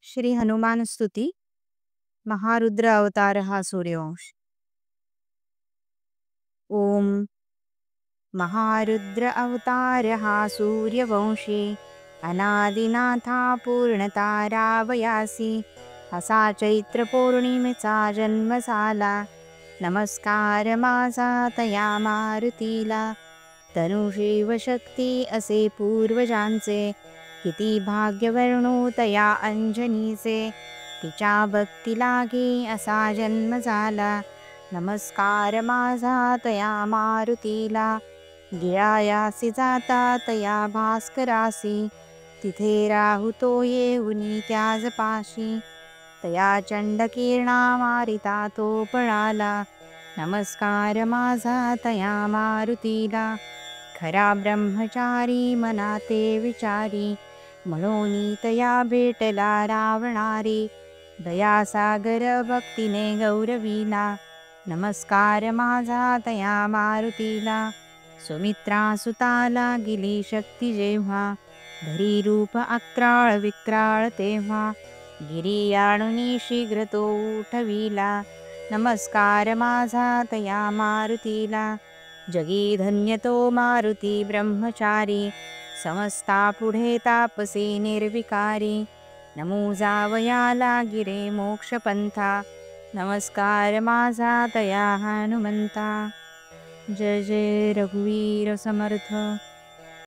श्री हनुमान स्तुती महारुद्र अवतार हा सूर्यवंश। ओम महारुद्र अवतार हा सूर्यवंशी अनादिनाथा पूर्णतारावयासी असा चैत्र पौर्णिमेचा जन्म झाला। नमस्कार माझा तया मारुतीला तनुशीव शक्ती असे पूर्वजांचे किती भाग्य वर्णू तया अंजनीचे तिच्या भक्ती लागे असा जन्म झाला। नमस्कार माझा तया मारुतीला गिळायासी जाता तया भास्करासी तिथे राहुतो येऊनी त्याज पाशी तया चंडकिरणा मारिता तो पळाला। नमस्कार माझा तया मारुतीला खरा ब्रह्मचारी मनाते विचारी म्हणून तया भेटला रावणारी दयासागर भक्तीने गौरवीला। नमस्कार माझा तया मारुतीला सुमित्रा सुताला गेली शक्ती जेव्हा धरी रूप अक्राळ विक्राळ तेव्हा गिरी आणुनी शीघ्र तो उठविला। नमस्कार माझा तया मारुतीला जगी धन्य तो मारुती ब्रह्मचारी समस्ता पुढे तापसी निर्विकारी नमो जावयाला गिरे मोक्षपंथा नमस्कार माझा तया हनुमंता। जय जय रघुवीर समर्थ।